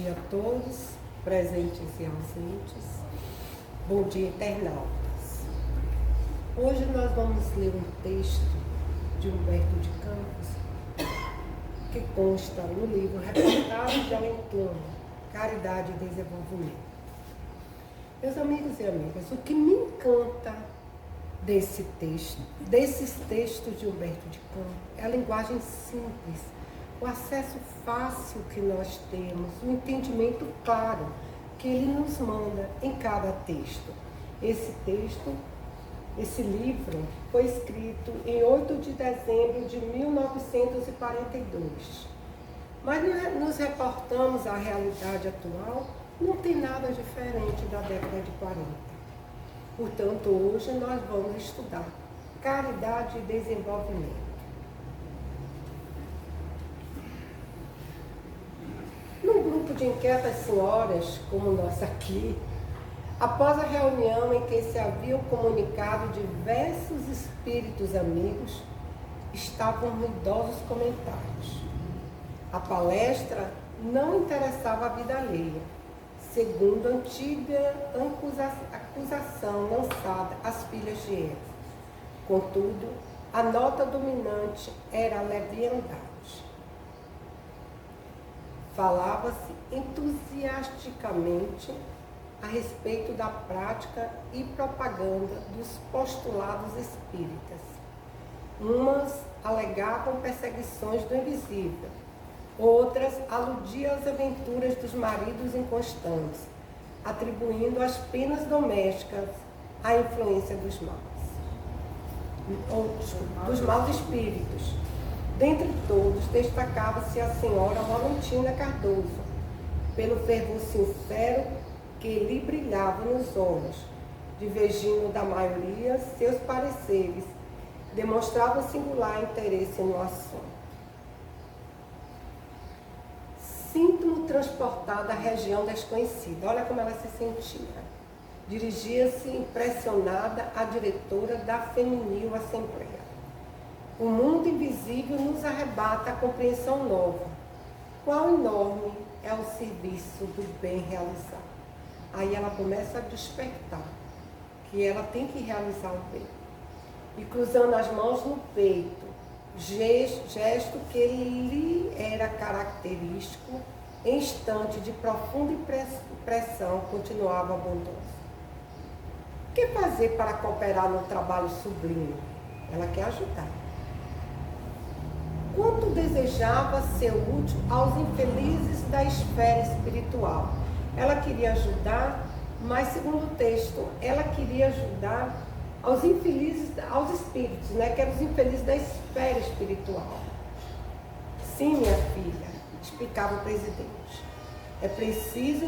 dia a todos, presentes e ausentes. Bom dia, internautas. Hoje nós vamos ler um texto de Humberto de Campos, que consta no livro Reportagem de Além Túmulo, Caridade e Desenvolvimento. Meus amigos e amigas, o que me encanta desses textos de Humberto de Campos é a linguagem simples, o acesso fácil que nós temos, o entendimento claro que ele nos manda em cada texto. Esse livro foi escrito em 8 de dezembro de 1942. Mas nos reportamos à realidade atual, não tem nada diferente da década de 40. Portanto, hoje nós vamos estudar caridade e desenvolvimento. Num grupo de inquietas senhoras, como nós aqui, após a reunião em que se haviam comunicado diversos espíritos amigos, estavam ruidosos comentários. A palestra não interessava a vida alheia, segundo a antiga acusação lançada às filhas de Eva. Contudo, a nota dominante era a leviandade. Falava-se entusiasticamente a respeito da prática e propaganda dos postulados espíritas. Umas alegavam perseguições do invisível, outras aludiam às aventuras dos maridos inconstantes, atribuindo às penas domésticas a influência dos maus espíritos. Dentre todos, destacava-se a senhora Valentina Cardoso, pelo fervor sincero que lhe brilhava nos olhos, divergindo da maioria seus pareceres, demonstrava singular interesse no assunto. Sinto-me transportada à região desconhecida. Olha como ela se sentia. Dirigia-se impressionada à diretora da Feminil Assembleia. O mundo invisível nos arrebata a compreensão nova. Qual enorme é o serviço do bem realizado. Aí ela começa a despertar que ela tem que realizar o bem. E cruzando as mãos no peito, gesto que lhe era característico, em instante de profunda impressão, continuava bondosa. O que fazer para cooperar no trabalho sublime? Ela quer ajudar. Quanto desejava ser útil aos infelizes da esfera espiritual. Ela queria ajudar, mas segundo o texto, ela queria ajudar aos infelizes, aos espíritos, né? Que eram os infelizes da esfera espiritual. Sim, minha filha, explicava o presidente, é preciso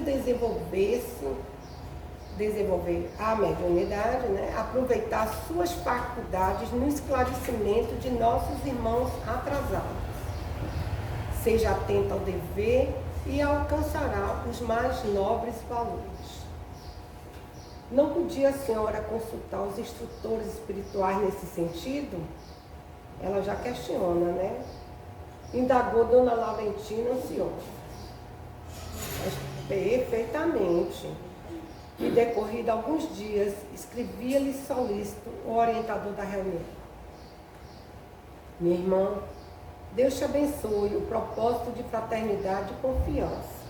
desenvolver a mediunidade, né? Aproveitar suas faculdades no esclarecimento de nossos irmãos atrasados. Seja atenta ao dever e alcançará os mais nobres valores. Não podia a senhora consultar os instrutores espirituais nesse sentido? Ela já questiona, né? Indagou Dona Laurentina ansiosa. Mas perfeitamente. E decorrido alguns dias, escrevia-lhe solícito o orientador da reunião. Minha irmã, Deus te abençoe o propósito de fraternidade e confiança.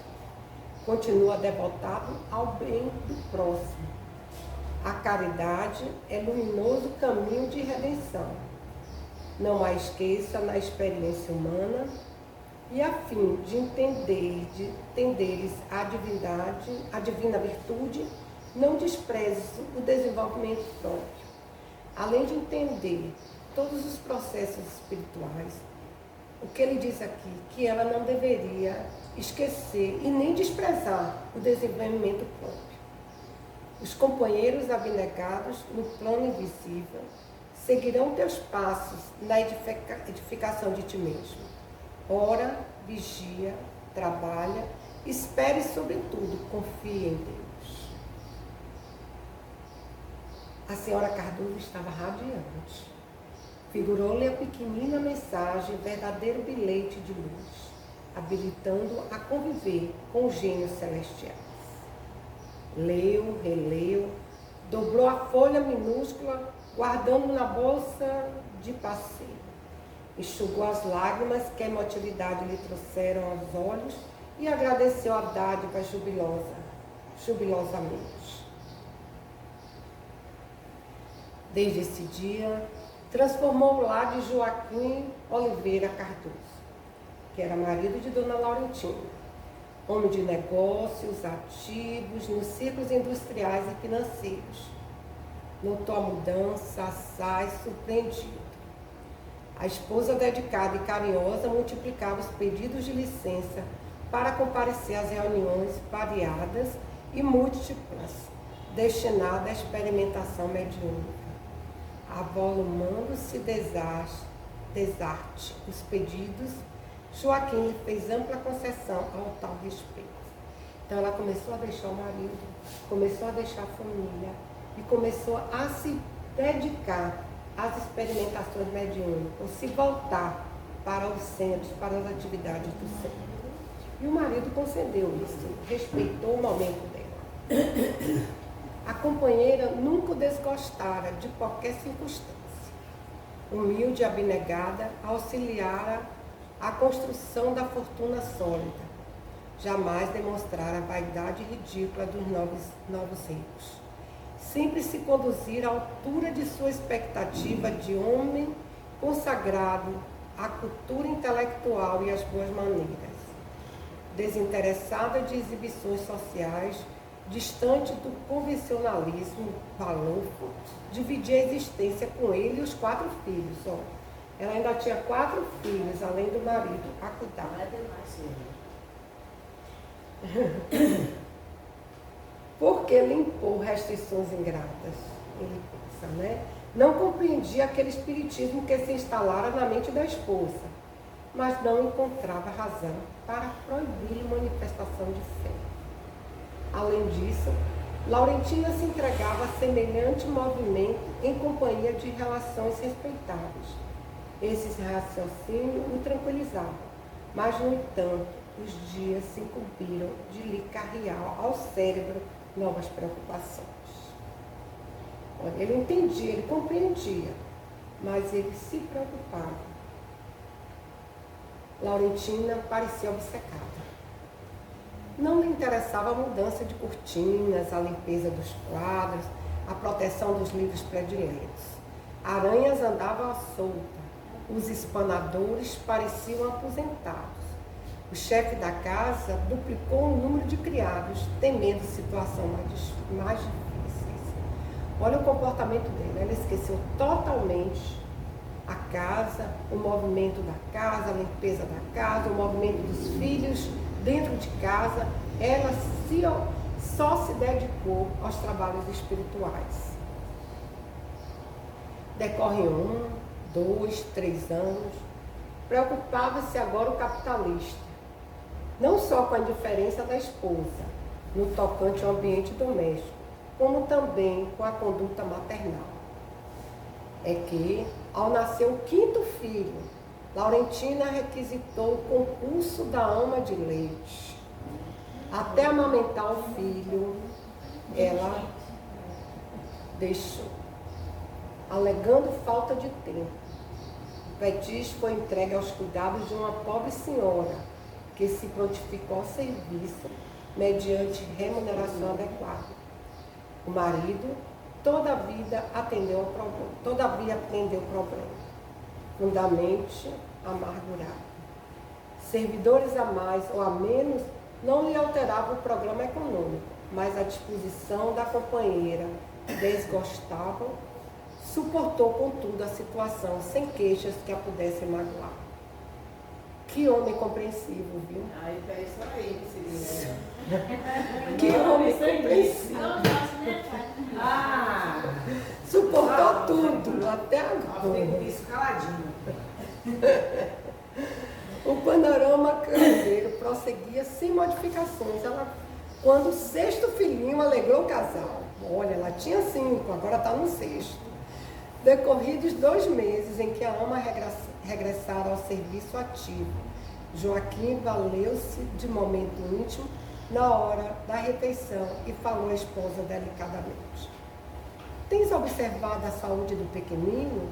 Continua devotado ao bem do próximo. A caridade é luminoso caminho de redenção. Não a esqueça na experiência humana e a fim de entenderes a divina virtude, não desprezes o desenvolvimento próprio. Além de entender todos os processos espirituais, o que ele diz aqui, que ela não deveria esquecer e nem desprezar o desenvolvimento próprio. Os companheiros abnegados no plano invisível seguirão teus passos na edificação de ti mesmo. Ora, vigia, trabalha, espere e, sobretudo, confie em Deus. A senhora Cardoso estava radiante. Figurou-lhe a pequenina mensagem, verdadeiro bilhete de luz. habilitando-o a conviver com os gênios celestiais. Leu, releu, dobrou a folha minúscula, guardando na bolsa de passeio. Enxugou as lágrimas que a emotividade lhe trouxeram aos olhos e agradeceu a dádiva jubilosamente. Desde esse dia, transformou o lar de Joaquim Oliveira Cardoso, que era marido de Dona Laurentina, homem de negócios, ativos nos círculos industriais e financeiros. Notou a mudança, assaz, surpreendido. A esposa dedicada e carinhosa multiplicava os pedidos de licença para comparecer às reuniões variadas e múltiplas, destinadas à experimentação mediúnica. Avolumando-se desarte os pedidos, Joaquim lhe fez ampla concessão ao tal respeito. Então ela começou a deixar o marido, começou a deixar a família e começou a se dedicar às experimentações mediúnicas, se voltar para os centros, para as atividades do centro. E o marido concedeu isso, respeitou o momento dela. A companheira nunca o desgostara de qualquer circunstância. Humilde e abnegada, auxiliara a construção da fortuna sólida. Jamais demonstrara a vaidade ridícula dos novos ricos. Sempre se conduzir à altura de sua expectativa de homem consagrado à cultura intelectual e às boas maneiras. Desinteressada de exibições sociais, distante do convencionalismo balofo, dividia a existência com ele e os 4 filhos. Ó. Ela ainda tinha 4 filhos, além do marido, a cuidar. Porque lhe impor restrições ingratas, ele pensa, né? Não compreendia aquele espiritismo que se instalara na mente da esposa, mas não encontrava razão para proibir-lhe manifestação de fé. Além disso, Laurentina se entregava a semelhante movimento em companhia de relações respeitáveis. Esses raciocínios o tranquilizavam, mas, no entanto, os dias se incumbiram de lhe carregar ao cérebro novas preocupações. Olha, ele entendia, ele compreendia, mas ele se preocupava. Laurentina parecia obcecada. Não lhe interessava a mudança de cortinas, a limpeza dos quadros, a proteção dos livros prediletos. Aranhas andavam à solta, os espanadores pareciam aposentados. O chefe da casa duplicou o número de criados, temendo situações mais difíceis. Olha o comportamento dele, ela esqueceu totalmente a casa, o movimento da casa, a limpeza da casa, o movimento dos filhos dentro de casa. Ela só se dedicou aos trabalhos espirituais. Decorrem 1, 2, 3 anos. Preocupava-se agora o capitalista, não só com a indiferença da esposa no tocante ao ambiente doméstico, como também com a conduta maternal. É que, ao nascer o 5º filho, Laurentina requisitou o concurso da ama de leite. Até amamentar o filho, ela deixou, alegando falta de tempo. O Petis foi entregue aos cuidados de uma pobre senhora, que se prontificou ao serviço mediante remuneração adequada. O marido todavia atendeu o problema, fundamente amargurado. Servidores a mais ou a menos não lhe alteravam o programa econômico, mas a disposição da companheira desgostava, suportou contudo a situação sem queixas que a pudessem magoar. Que homem compreensivo, viu? Aí tá isso aí, Cirila. Que homem compreensivo. Suportou tudo, até agora. Fico isso caladinho. O panorama caseiro prosseguia sem modificações. Quando o 6º filhinho alegrou o casal. Olha, ela tinha 5, agora está no 6º. Decorridos 2 meses em que a ama regressara ao serviço ativo, Joaquim valeu-se de momento íntimo na hora da refeição e falou à esposa delicadamente: tens observado a saúde do pequenino?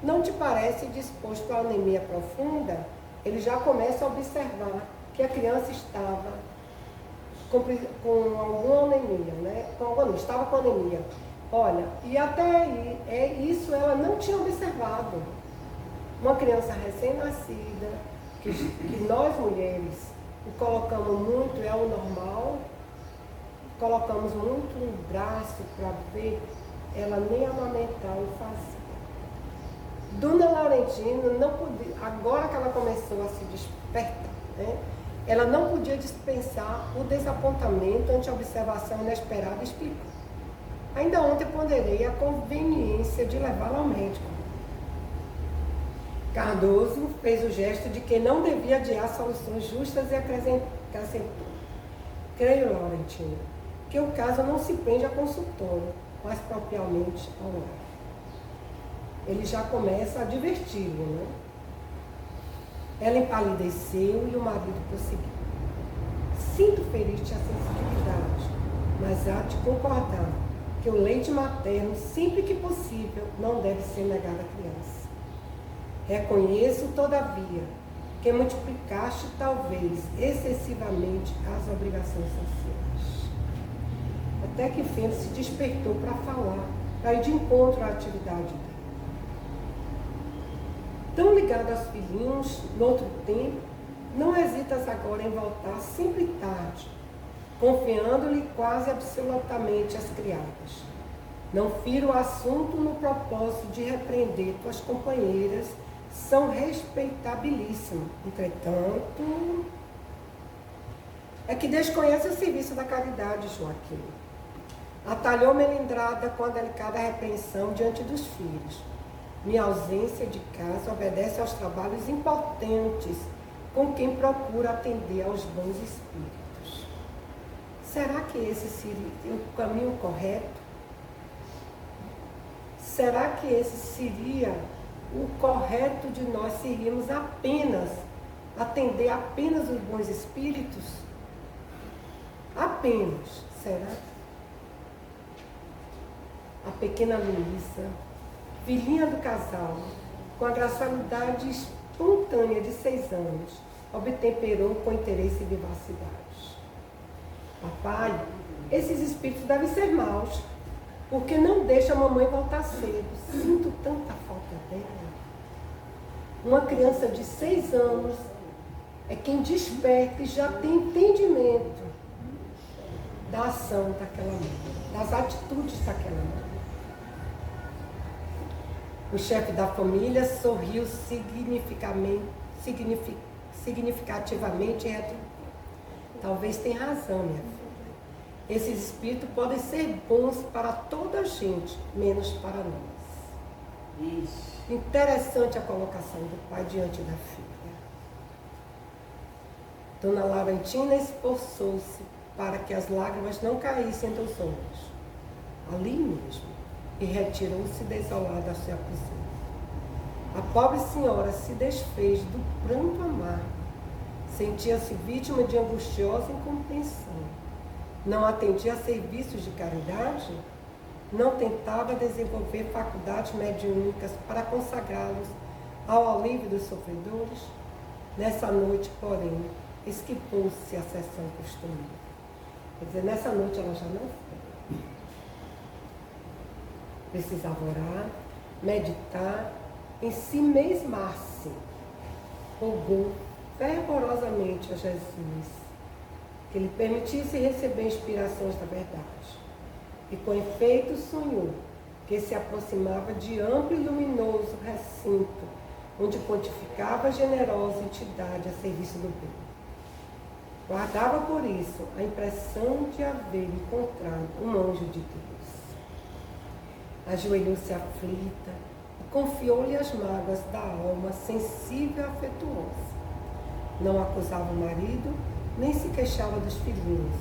Não te parece disposto à anemia profunda? Ele já começa a observar que a criança estava com alguma anemia, né? Estava com anemia. Olha, e até aí, isso ela não tinha observado. Uma criança recém-nascida, que nós mulheres colocamos muito, é o normal, colocamos muito no braço para ver, ela nem amamentar o fazia. Dona Laurentina não podia, agora que ela começou a se despertar, né? Ela não podia dispensar o desapontamento ante a observação inesperada e explicou: ainda ontem ponderei a conveniência de levá-la ao médico. Cardoso fez o gesto de que não devia adiar soluções justas e acrescentou: creio, Laurentina, que o caso não se prende a consultório, mas propriamente ao lar. Ele já começa a adverti-lo, né? Ela empalideceu e o marido prosseguiu: sinto ferir-te a sensibilidade, mas há de concordar que o leite materno, sempre que possível, não deve ser negado à criança. Reconheço, todavia, que multiplicaste, talvez, excessivamente as obrigações sociais. Até que enfim se despertou para falar, para ir de encontro à atividade dele. Tão ligado aos filhinhos, no outro tempo, não hesitas agora em voltar sempre tarde, confiando-lhe quase absolutamente as criadas. Não firo o assunto no propósito de repreender tuas companheiras, são respeitabilíssimas. Entretanto, é que desconhece o serviço da caridade, Joaquim. Atalhou melindrada com a delicada repreensão diante dos filhos. Minha ausência de casa obedece aos trabalhos importantes com quem procura atender aos bons espíritos. Será que esse seria o caminho correto? Será que esse seria o correto de nós seguirmos apenas, atender apenas os bons espíritos? Apenas, será? A pequena Luísa, filhinha do casal, com a gracilidade espontânea de 6 anos, obtemperou com interesse e vivacidade: papai, esses espíritos devem ser maus, porque não deixa a mamãe voltar cedo. Sinto tanta falta dela. Uma criança de 6 anos é quem desperta e já tem entendimento da ação daquela mãe, das atitudes daquela mãe. O chefe da família sorriu significativamente e retrucou: talvez tenha razão, minha filha. Esses espíritos podem ser bons para toda a gente, menos para nós. Isso. Interessante a colocação do pai diante da filha. Dona Laurentina esforçou-se para que as lágrimas não caíssem dos olhos, ali mesmo, e retirou-se desolada ao seu aposento. A pobre senhora se desfez do pranto amargo, sentia-se vítima de angustiosa incompreensão. Não atendia a serviços de caridade, não tentava desenvolver faculdades mediúnicas para consagrá-los ao alívio dos sofredores. Nessa noite, porém, esquivou-se a sessão costumeira. Quer dizer, nessa noite ela já não foi. Precisava orar, meditar, em si mesmar-se. Rogou fervorosamente a Jesus que lhe permitisse receber inspirações da verdade. E com efeito sonhou que se aproximava de amplo e luminoso recinto, onde pontificava a generosa entidade a serviço do bem. Guardava por isso a impressão de haver encontrado um anjo de Deus. Ajoelhou-se aflita e confiou-lhe as mágoas da alma sensível e afetuosa. Não acusava o marido, nem se queixava dos filhinhos,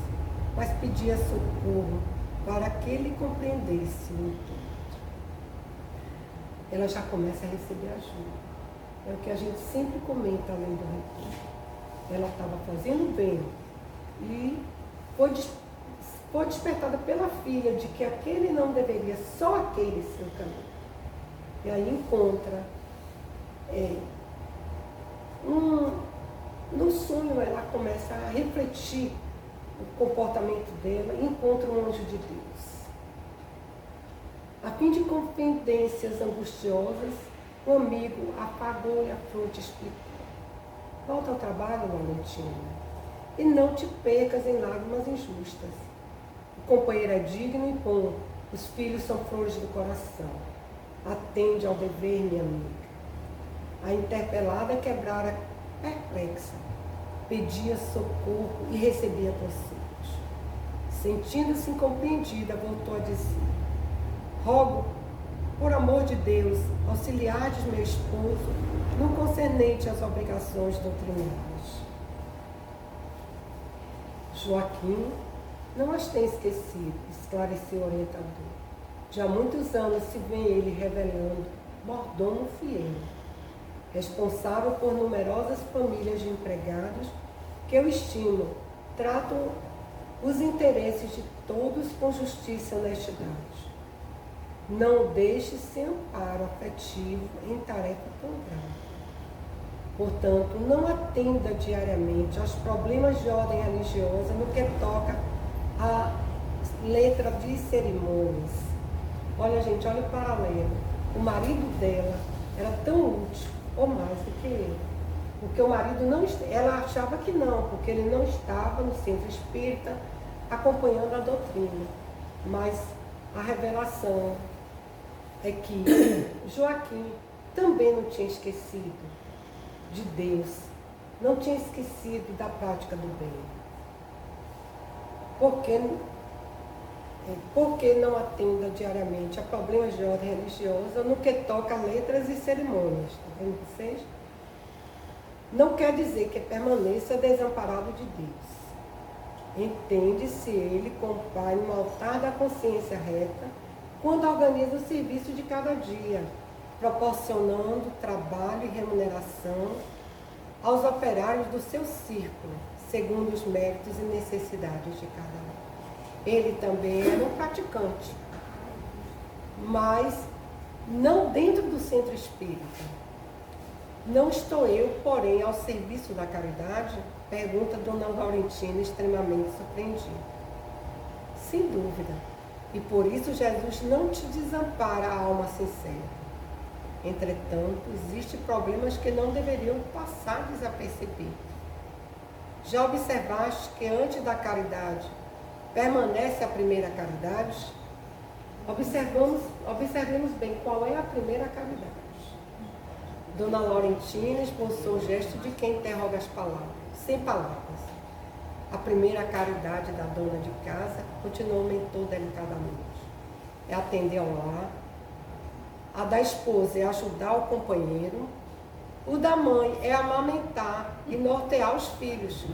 mas pedia socorro para que ele compreendesse o intuito. Ela já começa a receber ajuda. É o que a gente sempre comenta além do retiro. ela estava fazendo bem e foi despertada pela filha de que aquele não deveria, só aquele ser o caminho. E aí encontra, no sonho ela começa a refletir o comportamento dela e encontra um anjo de Deus. A fim de confidências angustiosas, o amigo apagou-lhe a fronte e explicou: volta ao trabalho, Valentina, e não te percas em lágrimas injustas. O companheiro é digno e bom, os filhos são flores do coração. Atende ao dever, minha amiga. A interpelada quebrara perplexa, pedia socorro e recebia conselhos. Sentindo-se incompreendida, voltou a dizer: rogo, por amor de Deus, auxiliardes meu esposo no concernente às obrigações doutrinárias. Joaquim não as tem esquecido, esclareceu o orientador. Já há muitos anos se vê ele revelando mordomo fiel, responsável por numerosas famílias de empregados que eu estimo, tratam os interesses de todos com justiça e honestidade. Não deixe sem amparo afetivo em tarefa tão grave. Portanto, não atenda diariamente aos problemas de ordem religiosa no que toca à letra de cerimônias. Olha, gente, olha o paralelo. O marido dela era tão útil, ou mais do que ele. Porque o marido não... Ela achava que não, porque ele não estava no centro espírita acompanhando a doutrina. Mas a revelação é que Joaquim também não tinha esquecido de Deus, não tinha esquecido da prática do bem. Porque não atenda diariamente a problemas de ordem religiosa no que toca a letras e cerimônias. Está vendo vocês? Não quer dizer que permaneça desamparado de Deus. Entende-se ele como pai no altar da consciência reta, quando organiza o serviço de cada dia, proporcionando trabalho e remuneração aos operários do seu círculo, segundo os méritos e necessidades de cada um. Ele também era um praticante, mas não dentro do centro espírita. Não estou eu, porém, ao serviço da caridade? Pergunta Dona Laurentina, extremamente surpreendida. Sem dúvida. E por isso Jesus não te desampara a alma sincera. Entretanto, existem problemas que não deveriam passar desapercebidos. Já observaste que antes da caridade permanece a primeira caridade? Observemos bem qual é a primeira caridade. Dona Laurentina esboçou o gesto de quem interroga as palavras, sem palavras. A primeira caridade da dona de casa, continuou o mentor delicadamente, é atender ao lar. A da esposa é ajudar o companheiro. O da mãe é amamentar e nortear os filhos.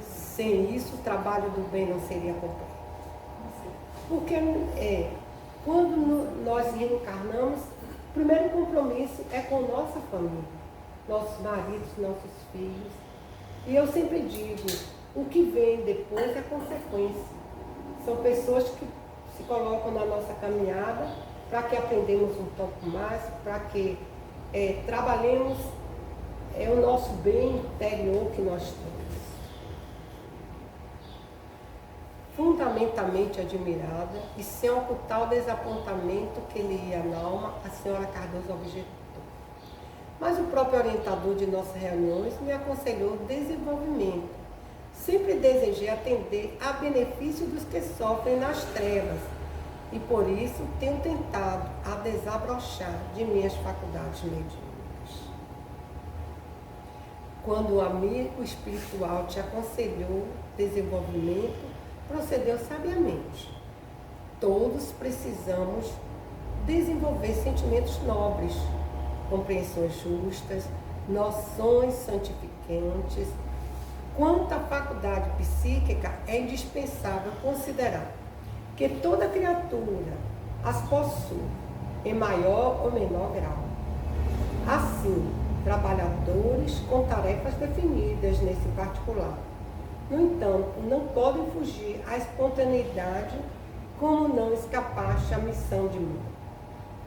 Sem isso, o trabalho do bem não seria completo. Porque quando nós reencarnamos, o primeiro compromisso é com nossa família, nossos maridos, nossos filhos. E eu sempre digo, o que vem depois é consequência. São pessoas que se colocam na nossa caminhada para que aprendamos um pouco mais, para que trabalhemos o nosso bem interior que nós temos. Fundamentalmente admirada e sem ocultar o desapontamento que lhe ia na alma, a senhora Cardoso objetou. Mas o próprio orientador de nossas reuniões me aconselhou desenvolvimento. Sempre desejei atender a benefício dos que sofrem nas trevas e por isso tenho tentado a desabrochar de minhas faculdades mediúnicas. Quando o amigo espiritual te aconselhou desenvolvimento, procedeu sabiamente. Todos precisamos desenvolver sentimentos nobres, compreensões justas, noções santificantes. Quanto à faculdade psíquica, é indispensável considerar que toda criatura as possui, em maior ou menor grau. Assim, trabalhadores com tarefas definidas nesse particular. No entanto, não podem fugir à espontaneidade, como não escapaste à missão de mãe.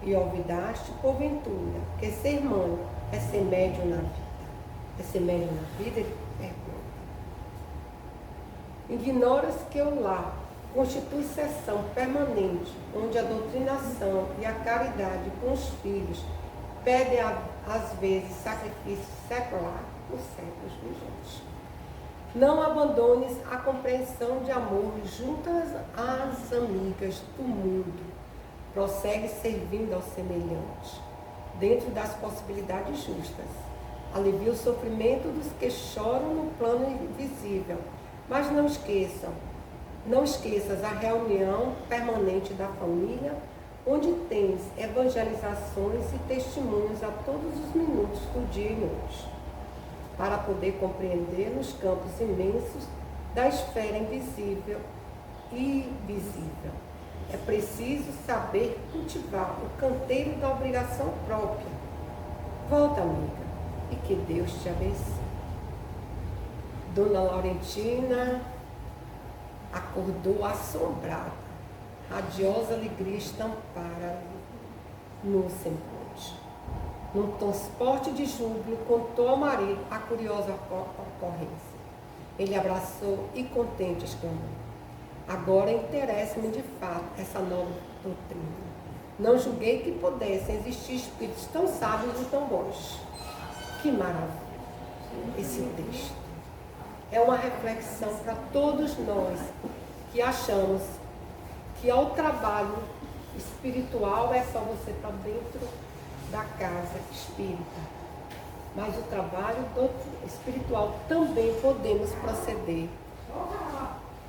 E olvidaste, porventura, que ser mãe é ser médio na vida. É ser médio na vida? Ele pergunta. Ignoras que o lar constitui seção permanente, onde a doutrinação e a caridade com os filhos pedem, às vezes, sacrifício secular por séculos vigentes. Não abandones a compreensão de amor junto às amigas do mundo. Prossegue servindo ao semelhante, dentro das possibilidades justas. Alivia o sofrimento dos que choram no plano invisível, mas não esqueças a reunião permanente da família, onde tens evangelizações e testemunhos a todos os minutos do dia e noite, para poder compreender nos campos imensos da esfera invisível e visível. É preciso saber cultivar o canteiro da obrigação própria. Volta, amiga, e que Deus te abençoe. Dona Laurentina acordou assombrada. Radiosa alegria estampara no semblante. Num transporte de júbilo, contou ao marido a curiosa ocorrência. Ele abraçou e, contente, exclamou: agora interessa-me de fato essa nova doutrina. Não julguei que pudessem existir espíritos tão sábios e tão bons. Que maravilha! Esse texto é uma reflexão para todos nós que achamos que ao trabalho espiritual é só você estar dentro da casa espírita. Mas o trabalho espiritual também podemos proceder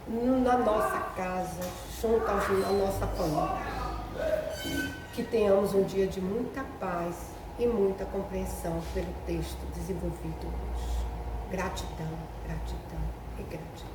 na nossa casa, junto à nossa família. Que tenhamos um dia de muita paz e muita compreensão pelo texto desenvolvido hoje. Gratidão, gratidão e gratidão.